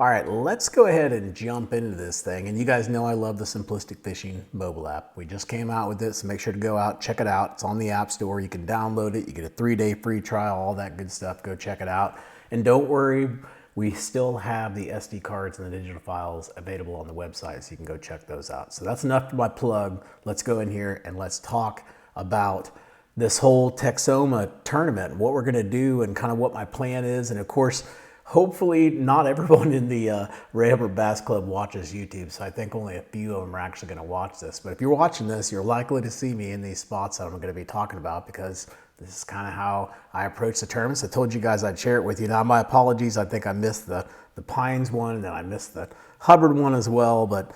All right, let's go ahead and jump into this thing. And you guys know I love the Simplistic Fishing mobile app. We just came out with it, so make sure to go out, check it out. It's on the App Store. You can download it. You get a 3-day free trial, all that good stuff. Go check it out. And don't worry, we still have the SD cards and the digital files available on the website, so you can go check those out. So that's enough for my plug. Let's go in here and let's talk about this whole Texoma tournament, what we're gonna do and kind of what my plan is. And of course, hopefully not everyone in the River Bass Club watches YouTube, so I think only a few of them are actually going to watch this. But if you're watching this, you're likely to see me in these spots that I'm going to be talking about, because this is kind of how I approach the tournaments. I told you guys I'd share it with you. Now, my apologies. I think I missed the Pines one, and then I missed the Hubbard one as well. But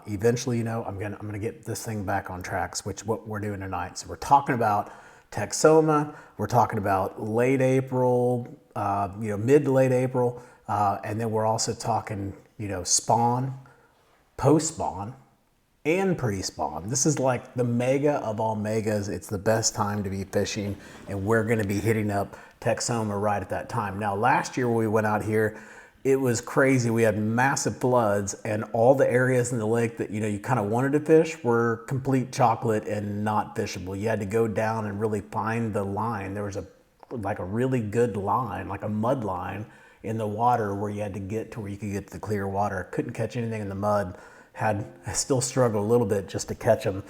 eventually, you know, I'm gonna get this thing back on tracks, which what we're doing tonight. So we're talking about Texoma. We're talking about late April, mid to late April, and then we're also talking, spawn, post-spawn, and pre-spawn. This is like the mega of all megas. It's the best time to be fishing, and we're going to be hitting up Texoma right at that time. Now, last year when we went out here, it was crazy. We had massive floods, and all the areas in the lake that you kind of wanted to fish were complete chocolate and not fishable. You had to go down and really find the line. There was a really good line, like a mud line in the water, where you had to get to where you could get to the clear water. Couldn't catch anything in the mud. I still struggled a little bit just to catch them,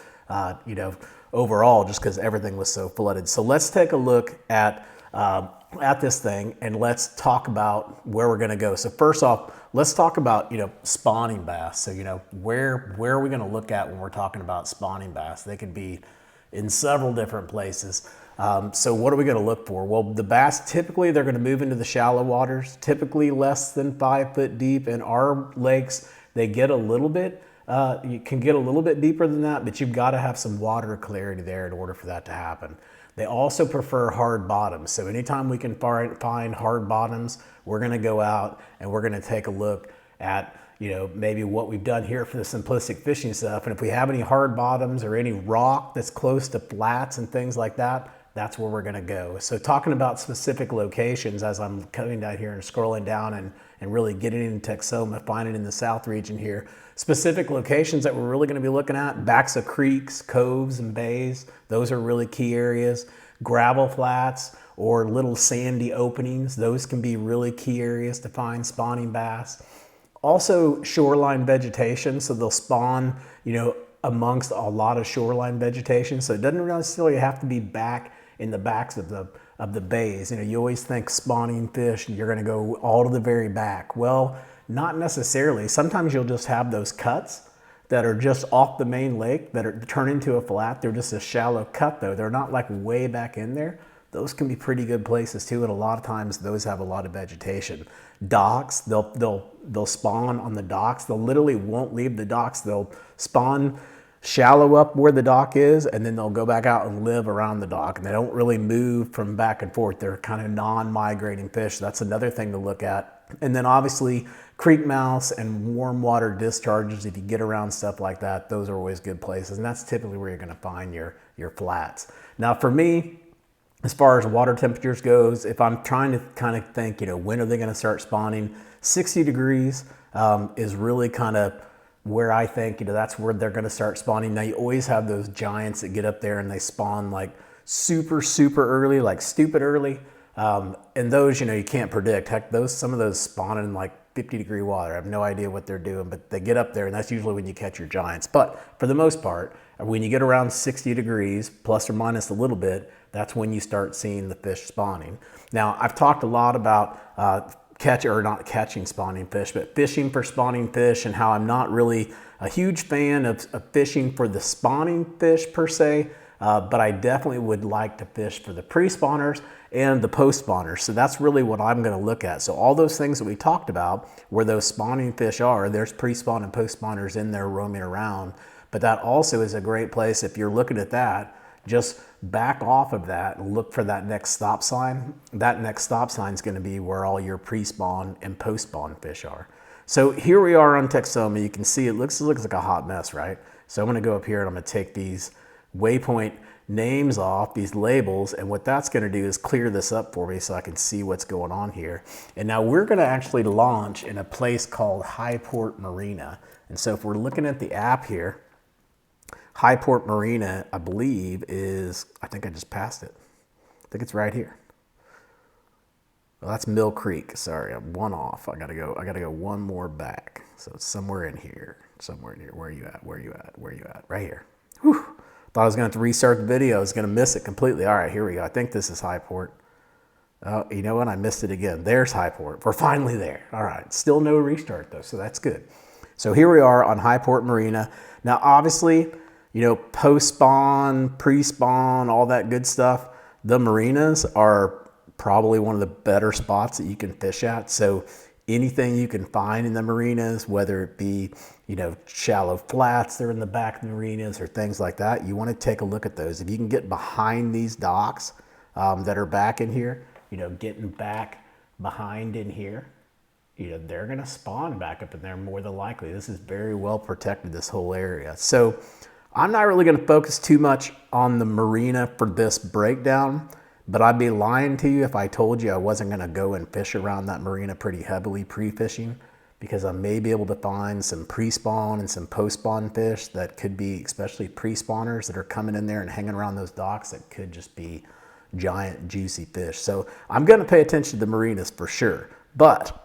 overall, just because everything was so flooded. So let's take a look at this thing, and let's talk about where we're going to go. So first off, let's talk about spawning bass. So where are we going to look at when we're talking about spawning bass? They could be in several different places. So what are we going to look for? Well, the bass, typically they're going to move into the shallow waters, typically less than 5 foot deep. In our lakes, they get a little bit, you can get a little bit deeper than that, but you've got to have some water clarity there in order for that to happen. They also prefer hard bottoms. So anytime we can find hard bottoms, we're going to go out and we're going to take a look at maybe what we've done here for the Simplistic Fishing stuff. And if we have any hard bottoms or any rock that's close to flats and things like that, that's where we're going to go. So talking about specific locations, as I'm coming down here and scrolling down and really getting into Texoma, finding in the south region here, specific locations that we're really going to be looking at: backs of creeks, coves, and bays. Those are really key areas. Gravel flats or little sandy openings, those can be really key areas to find spawning bass. Also shoreline vegetation, so they'll spawn, amongst a lot of shoreline vegetation. So it doesn't necessarily have to be back in the backs of the bays. You always think spawning fish, you're going to go all to the very back. Well, not necessarily. Sometimes you'll just have those cuts that are just off the main lake that are turn into a flat. They're just a shallow cut though. They're not like way back in there. Those can be pretty good places too, and a lot of times those have a lot of vegetation. Docks, they'll spawn on the docks. They'll literally won't leave the docks. They'll spawn shallow up where the dock is, and then they'll go back out and live around the dock, and they don't really move from back and forth. They're kind of non-migrating fish. That's another thing to look at. And then obviously creek mouths and warm water discharges, if you get around stuff like that, those are always good places, and that's typically where you're going to find your flats. Now for me, as far as water temperatures goes, if I'm trying to kind of think, when are they going to start spawning, 60 degrees is really kind of where I think, that's where they're going to start spawning. Now, you always have those giants that get up there and they spawn like super, super early, like stupid early. And those, you can't predict. Heck, some of those spawn in like 50-degree water. I have no idea what they're doing, but they get up there, and that's usually when you catch your giants. But for the most part, when you get around 60 degrees, plus or minus a little bit, that's when you start seeing the fish spawning. Now, I've talked a lot about not catching spawning fish, but fishing for spawning fish, and how I'm not really a huge fan of fishing for the spawning fish per se, but I definitely would like to fish for the pre-spawners and the post-spawners. So that's really what I'm going to look at. So all those things that we talked about, where those spawning fish are, there's pre-spawn and post-spawners in there roaming around. But that also is a great place, if you're looking at that, just back off of that and look for that next stop sign. That next stop sign is going to be where all your pre-spawn and post-spawn fish are. So here we are on Texoma. You can see it looks like a hot mess, right? So I'm going to go up here and I'm going to take these waypoint names off, these labels, and what that's going to do is clear this up for me so I can see what's going on here. And now we're going to actually launch in a place called Highport Marina. And so if we're looking at the app here, Highport Marina, I believe is, I think I just passed it. I think it's right here. Well, that's Mill Creek. Sorry, I'm one off. I gotta go one more back. So it's somewhere in here. Somewhere in here. Where are you at? Where are you at? Where are you at? Right here. Whew. Thought I was gonna have to restart the video. I was gonna miss it completely. All right, here we go. I think this is Highport. Oh, you know what? I missed it again. There's Highport. We're finally there. All right. Still no restart though, so that's good. So here we are on Highport Marina. Now, obviously, you know, post-spawn, pre-spawn, all that good stuff, the marinas are probably one of the better spots that you can fish at. So anything you can find in the marinas, whether it be, you know, shallow flats that are in the back of the marinas or things like that, you want to take a look at those. If you can get behind these docks that are back in here, you know, getting back behind in here, you know, they're going to spawn back up in there more than likely. This is very well protected, this whole area. So I'm not really going to focus too much on the marina for this breakdown, but I'd be lying to you if I told you I wasn't going to go and fish around that marina pretty heavily pre-fishing, because I may be able to find some pre-spawn and some post-spawn fish that could be, especially pre-spawners that are coming in there and hanging around those docks, that could just be giant juicy fish. So I'm going to pay attention to the marinas for sure. But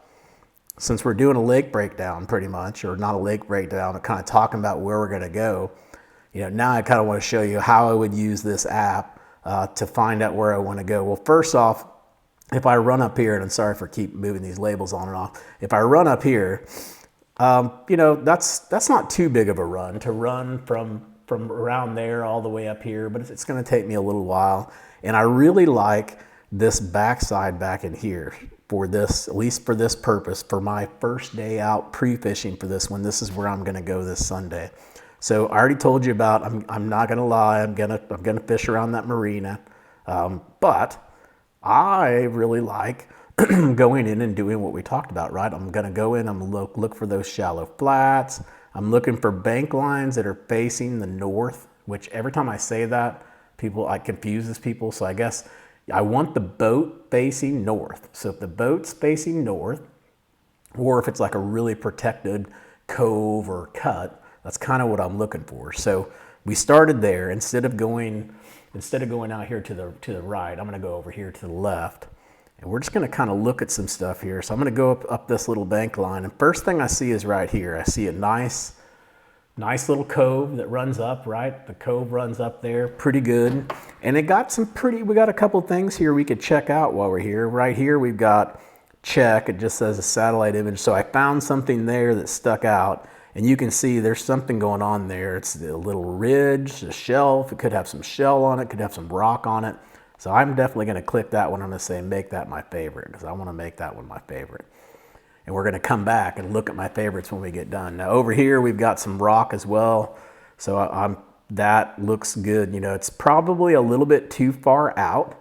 since we're doing a lake breakdown pretty much, or not a lake breakdown, but kind of talking about where we're going to go, you know, now I kind of want to show you how I would use this app to find out where I want to go. Well, first off, if I run up here, and I'm sorry for keep moving these labels on and off. If I run up here, you know, that's not too big of a run to run from around there all the way up here, but it's going to take me a little while. And I really like this backside back in here for this, at least for this purpose, for my first day out pre-fishing for this one. This is where I'm going to go this Sunday. So I already told you about, I'm not going to lie, I'm going to fish around that marina. But I really like going in and doing what we talked about, right? I'm going to go in, I'm going to look for those shallow flats. I'm looking for bank lines that are facing the north, which every time I say that, it confuses people. So I guess I want the boat facing north. So if the boat's facing north, or if it's like a really protected cove or cut, that's kind of what I'm looking for. So we started there. Instead of going out here to the right, I'm going to go over here to the left, and we're just going to kind of look at some stuff here. So I'm going to go up this little bank line, and first thing I see is right here. I see a nice little cove that runs up, right? The cove runs up there, pretty good. And we got a couple things here we could check out while we're here. Right here we've got check, it just says a satellite image. So I found something there that stuck out. And you can see there's something going on there. It's a little ridge, a shelf. It could have some shell on it, could have some rock on it. So I'm definitely going to click that one. I'm going to say make that my favorite, because I want to make that one my favorite. And we're going to come back and look at my favorites when we get done. Now over here we've got some rock as well. So that looks good. You know, it's probably a little bit too far out,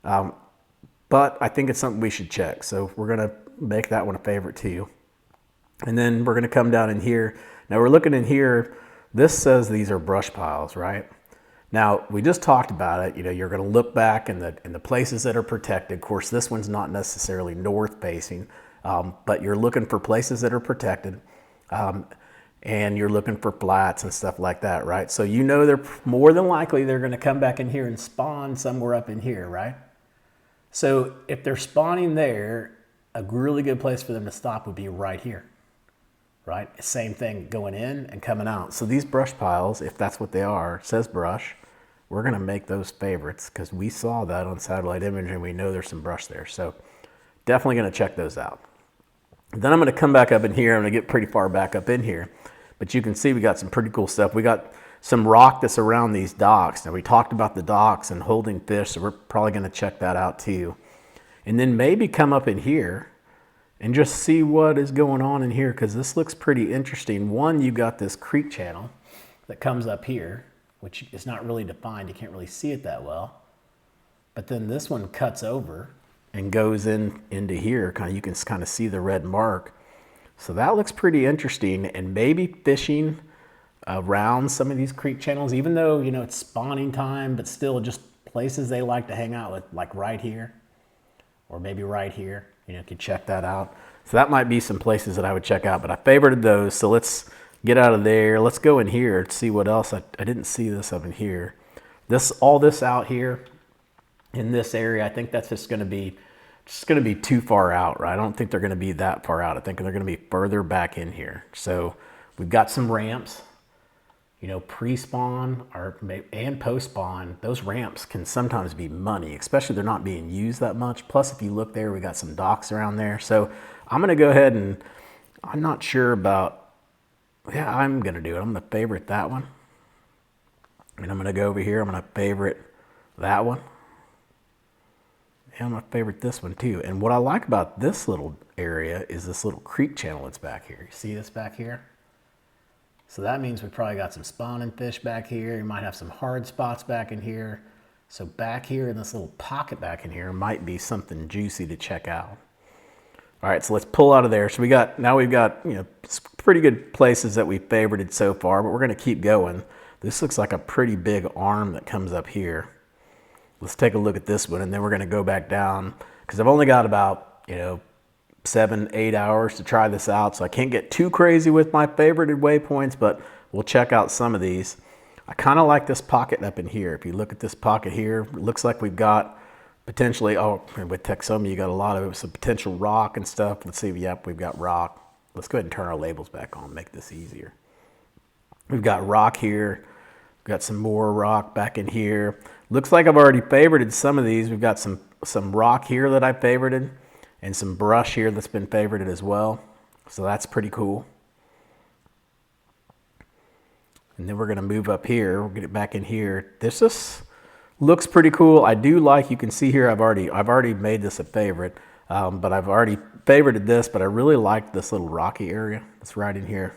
but I think it's something we should check. So we're going to make that one a favorite too. And then we're going to come down in here. Now we're looking in here. This says these are brush piles, right? Now we just talked about it. You know, you're going to look back in the places that are protected. Of course, this one's not necessarily north facing, but you're looking for places that are protected, and you're looking for flats and stuff like that, right? So you know they're more than likely they're going to come back in here and spawn somewhere up in here, right? So if they're spawning there, a really good place for them to stop would be right here. Right? Same thing going in and coming out. So these brush piles, if that's what they are, it says brush, we're going to make those favorites because we saw that on satellite image and we know there's some brush there. So definitely going to check those out. Then I'm going to come back up in here. I'm going to get pretty far back up in here. But you can see we got some pretty cool stuff. We got some rock that's around these docks. Now we talked about the docks and holding fish, so we're probably going to check that out too. And then maybe come up in here and just see what is going on in here, because this looks pretty interesting. One, you got this creek channel that comes up here, which is not really defined. You can't really see it that well. But then this one cuts over and goes into here. You can kind of see the red mark. So that looks pretty interesting, and maybe fishing around some of these creek channels, even though, you know, it's spawning time, but still just places they like to hang out with, like right here, or maybe right here. You know, you can check that out. So that might be some places that I would check out, but I favorited those. So let's get out of there. Let's go in here to see what else. I didn't see this up in here. All this out here in this area, I think that's just going to be too far out, right? I don't think they're going to be that far out. I think they're going to be further back in here. So we've got some ramps. You know, pre-spawn and post-spawn, those ramps can sometimes be money, especially if they're not being used that much. Plus, if you look there, we got some docks around there. So I'm going to go ahead and, I'm not sure about, yeah, I'm going to do it. I'm going to favorite that one. And I'm going to go over here. I'm going to favorite that one. And I'm going to favorite this one too. And what I like about this little area is this little creek channel that's back here. You see this back here? So that means we probably got some spawning fish back here. You might have some hard spots back in here. So back here in this little pocket back in here might be something juicy to check out. All right, so let's pull out of there. So now we've got, you know, pretty good places that we've favorited so far, but we're gonna keep going. This looks like a pretty big arm that comes up here. Let's take a look at this one, and then we're gonna go back down, because I've only got about, you know, 7-8 hours to try this out, so I can't get too crazy with my favorited waypoints, but we'll check out some of these. I kind of like this pocket up in here. If you look at this pocket here, it looks like we've got potentially, oh, with Texoma you got a lot of it, some potential rock and stuff. Let's see, yep, we've got rock. Let's go ahead and turn our labels back on, make this easier. We've got rock here, we've got some more rock back in here. Looks like I've already favorited some of these. We've got some rock here that I favorited, and some brush here that's been favorited as well. So that's pretty cool. And then we're gonna move up here. We'll get it back in here. This just looks pretty cool. I do like, you can see here, I've already made this a favorite, but I've already favorited this, but I really like this little rocky area that's right in here,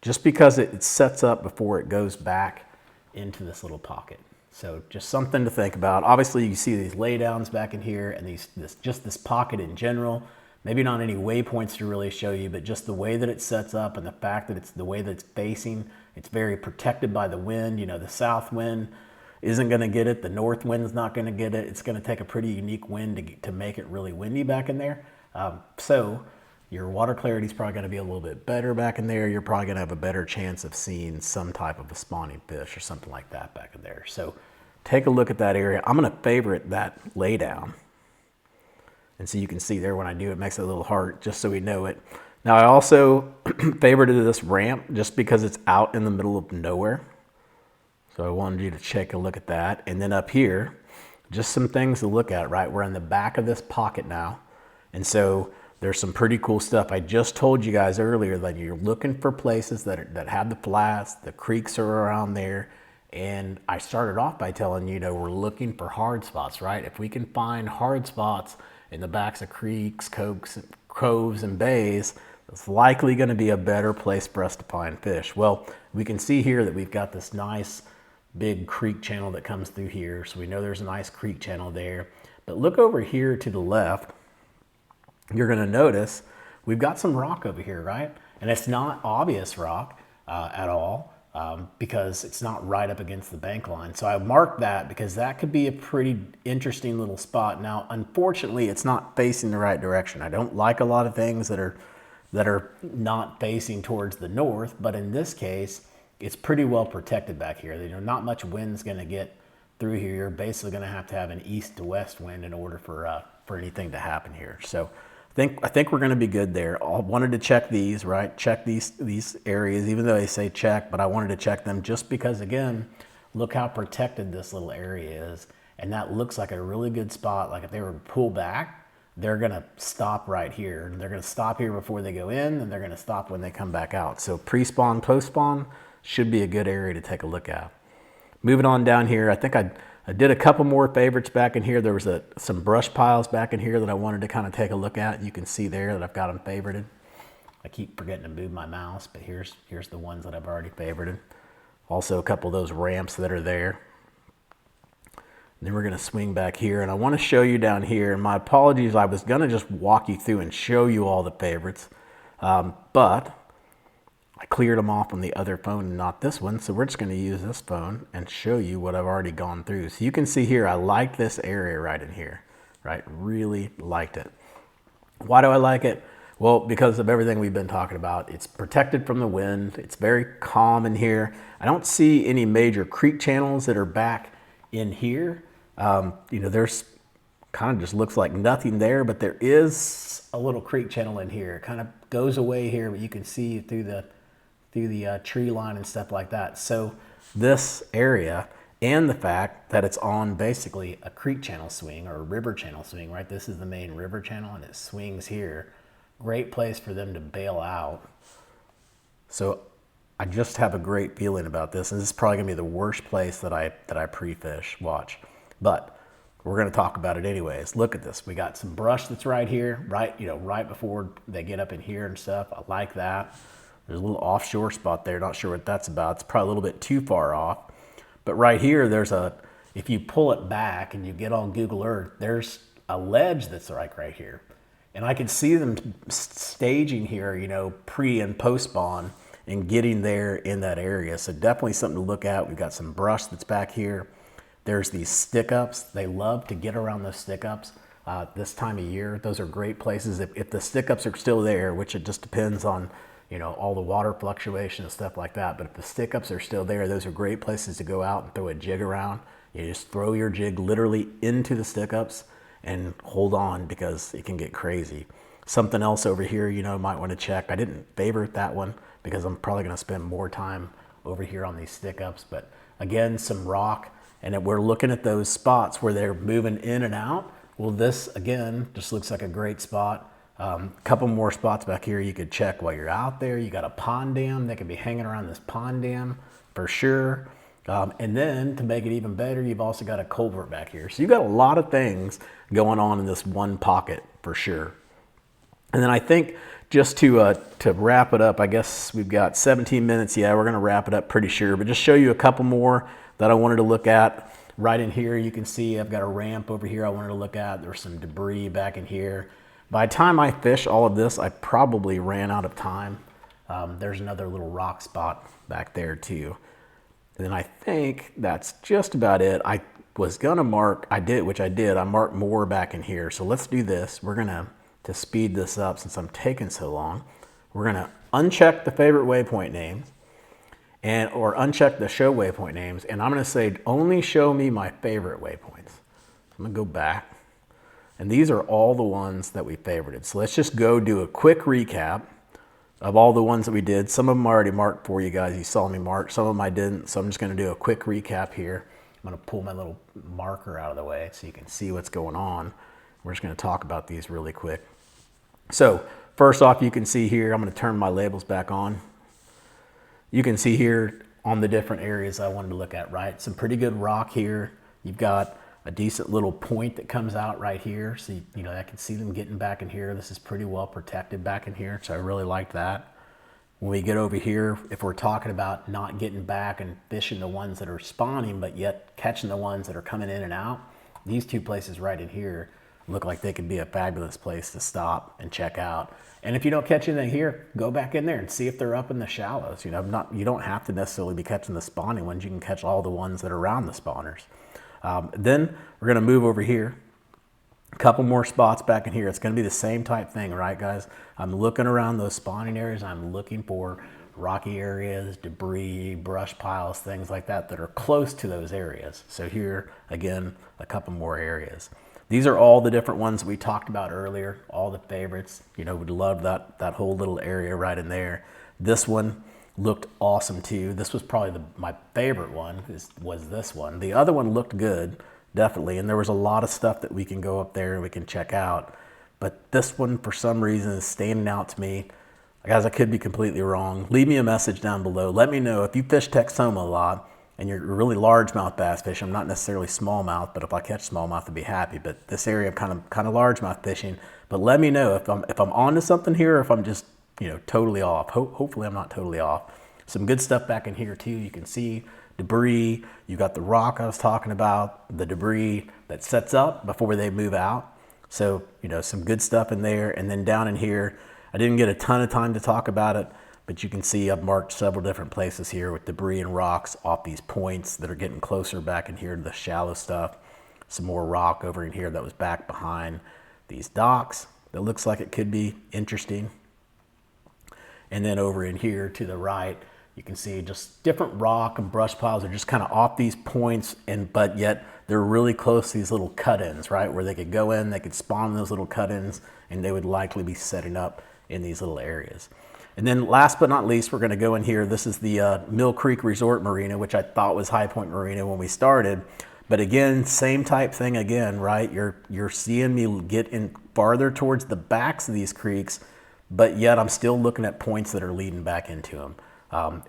just because it sets up before it goes back into this little pocket. So just something to think about. Obviously you see these laydowns back in here, and just this pocket in general. Maybe not any waypoints to really show you, but just the way that it sets up and the fact that it's the way that it's facing, it's very protected by the wind. You know, the south wind isn't gonna get it, the north wind's not gonna get it. It's gonna take a pretty unique wind to make it really windy back in there. So your water clarity is probably gonna be a little bit better back in there. You're probably gonna have a better chance of seeing some type of a spawning fish or something like that back in there. So take a look at that area. I'm gonna favorite that laydown. And so you can see there when I do it, makes a little heart just so we know it. Now I also favorited this ramp just because it's out in the middle of nowhere. So I wanted you to take a look at that. And then up here, just some things to look at, right? We're in the back of this pocket now. And so there's some pretty cool stuff. I just told you guys earlier that you're looking for places that have the flats, the creeks are around there. And I started off by telling you, we're looking for hard spots, right? If we can find hard spots in the backs of creeks, coves, and bays, it's likely gonna be a better place for us to find fish. Well, we can see here that we've got this nice big creek channel that comes through here. So we know there's a nice creek channel there. But look over here to the left, you're gonna notice we've got some rock over here, right? And it's not obvious rock at all because it's not right up against the bank line. So I marked that because that could be a pretty interesting little spot. Now, unfortunately, it's not facing the right direction. I don't like a lot of things that are not facing towards the north, but in this case, it's pretty well protected back here. Not much wind's gonna get through here. You're basically gonna have to have an east to west wind in order for anything to happen here. So I think we're gonna be good there. I wanted to check these, right? Check these areas, even though they say check, but I wanted to check them just because, again, look how protected this little area is. And that looks like a really good spot. Like if they were to pull back, they're gonna stop right here. And they're gonna stop here before they go in, and they're gonna stop when they come back out. So pre-spawn, post-spawn should be a good area to take a look at. Moving on down here, I think I did a couple more favorites back in here. There was some brush piles back in here that I wanted to kind of take a look at. You can see there that I've got them favorited. I keep forgetting to move my mouse, but here's the ones that I've already favorited. Also a couple of those ramps that are there. And then we're gonna swing back here, and I wanna show you down here, and my apologies, I was gonna just walk you through and show you all the favorites, but I cleared them off on the other phone and not this one. So we're just going to use this phone and show you what I've already gone through. So you can see here, I like this area right in here, right? Really liked it. Why do I like it? Well, because of everything we've been talking about. It's protected from the wind. It's very calm in here. I don't see any major creek channels that are back in here. You know, there's kind of just looks like nothing there, but there is a little creek channel in here. It kind of goes away here, but you can see through the tree line and stuff like that. So this area, and the fact that it's on basically a creek channel swing or a river channel swing, right? This is the main river channel and it swings here. Great place for them to bail out. So I just have a great feeling about this, and this is probably gonna be the worst place that I pre-fish, watch. But we're gonna talk about it anyways. Look at this, we got some brush that's right here, right, you know, right before they get up in here and stuff. I like that. There's a little offshore spot there, not sure what that's about. It's probably a little bit too far off. But right here, there's if you pull it back and you get on Google Earth, there's a ledge that's like right here. And I could see them staging here, you know, pre and post spawn and getting there in that area. So definitely something to look at. We've got some brush that's back here. There's these stick-ups. They love to get around those stick-ups this time of year. Those are great places. If the stick-ups are still there, which it just depends on, you know, all the water fluctuation and stuff like that. But if the stick-ups are still there, those are great places to go out and throw a jig around. You just throw your jig literally into the stick-ups and hold on, because it can get crazy. Something else over here, you know, might want to check. I didn't favorite that one because I'm probably going to spend more time over here on these stick-ups. But again, some rock, and we're looking at those spots where they're moving in and out. Well, this again just looks like a great spot. Couple more spots back here you could check while you're out there. You got a pond dam. They could be hanging around this pond dam for sure. And then to make it even better, you've also got a culvert back here. So you've got a lot of things going on in this one pocket for sure. And then I think just to wrap it up, I guess we've got 17 minutes. Yeah, we're going to wrap it up pretty sure, but just show you a couple more that I wanted to look at. Right in here, you can see I've got a ramp over here I wanted to look at. There's some debris back in here. By the time I fish all of this, I probably ran out of time. There's another little rock spot back there too. And then I think that's just about it. I was gonna mark, I marked more back in here. So let's do this. We're gonna, to speed this up since I'm taking so long, we're gonna uncheck the favorite waypoint names or uncheck the show waypoint names. And I'm gonna say, only show me my favorite waypoints. I'm gonna go back. And these are all the ones that we favorited. So let's just go do a quick recap of all the ones that we did. Some of them I already marked for you guys. You saw me mark. Some of them I didn't. So I'm just going to do a quick recap here. I'm going to pull my little marker out of the way so you can see what's going on. We're just going to talk about these really quick. So first off, you can see here, I'm going to turn my labels back on. You can see here on the different areas I wanted to look at, right? Some pretty good rock here. You've got a decent little point that comes out right here. So, you know, I can see them getting back in here. This is pretty well protected back in here. So I really like that. When we get over here, if we're talking about not getting back and fishing the ones that are spawning, but yet catching the ones that are coming in and out, these two places right in here look like they could be a fabulous place to stop and check out. And if you don't catch anything here, go back in there and see if they're up in the shallows. You know, you don't have to necessarily be catching the spawning ones. You can catch all the ones that are around the spawners. Then we're going to move over here. A couple more spots back in here. It's going to be the same type thing, right, guys? I'm looking around those spawning areas. I'm looking for rocky areas, debris, brush piles, things like that are close to those areas. So here, again, a couple more areas. These are all the different ones we talked about earlier, all the favorites. You know, would love that whole little area right in there. This one looked awesome too. This was probably my favorite one, was this one. The other one looked good, definitely, and there was a lot of stuff that we can go up there and we can check out. But this one, for some reason, is standing out to me. Guys, I could be completely wrong. Leave me a message down below. Let me know if you fish Texoma a lot and you're really largemouth bass fishing. I'm not necessarily smallmouth, but if I catch smallmouth, I'd be happy. But this area, I'm kind of largemouth fishing. But let me know if I'm onto something here, or if I'm just, you know, totally off. Hopefully I'm not totally off. Some good stuff back in here too. You can see debris. You got the rock I was talking about, the debris that sets up before they move out. So, you know, some good stuff in there. And then down in here, I didn't get a ton of time to talk about it, But you can see I've marked several different places here with debris and rocks off these points that are getting closer back in here to the shallow stuff. Some more rock over in here that was back behind these docks that looks like it could be interesting. And then over in here to the right, you can see just different rock and brush piles are just kind of off these points, but yet they're really close to these little cut-ins, right? Where they could go in, they could spawn those little cut-ins, and they would likely be setting up in these little areas. And then last but not least, we're going to go in here. This is the Mill Creek Resort Marina, which I thought was High Point Marina when we started. But again, same type thing again, right? You're seeing me get in farther towards the backs of these creeks, but yet I'm still looking at points that are leading back into them.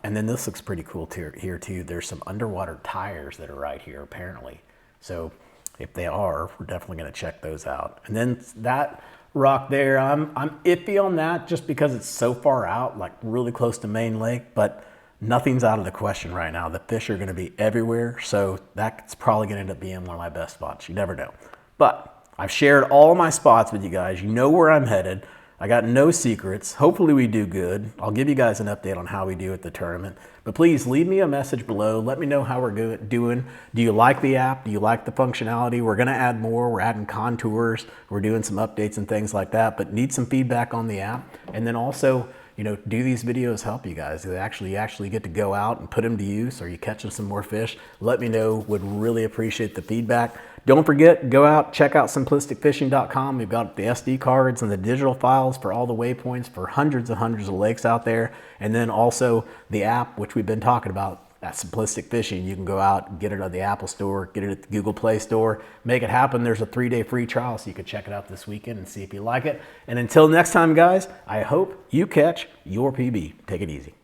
And then this looks pretty cool here too. There's some underwater tires that are right here apparently. So if they are, we're definitely going to check those out. And then that rock there, I'm iffy on that just because it's so far out, like really close to Main Lake, but nothing's out of the question right now. The fish are going to be everywhere, so that's probably going to end up being one of my best spots. You never know. But I've shared all my spots with you guys. You know where I'm headed. I got no secrets. Hopefully we do good. I'll give you guys an update on how we do at the tournament. But please leave me a message below. Let me know how we're doing. Do you like the app? Do you like the functionality? We're going to add more. We're adding contours. We're doing some updates and things like that. But need some feedback on the app. And then also, you know, do these videos help you guys? Do they actually get to go out and put them to use? Are you catching some more fish? Let me know. Would really appreciate the feedback. Don't forget, go out, check out simplisticfishing.com. We've got the SD cards and the digital files for all the waypoints for hundreds and hundreds of lakes out there. And then also the app, which we've been talking about, at Simplistic Fishing. You can go out, get it at the Apple Store, get it at the Google Play Store, make it happen. There's a 3-day free trial, so you can check it out this weekend and see if you like it. And until next time, guys, I hope you catch your PB. Take it easy.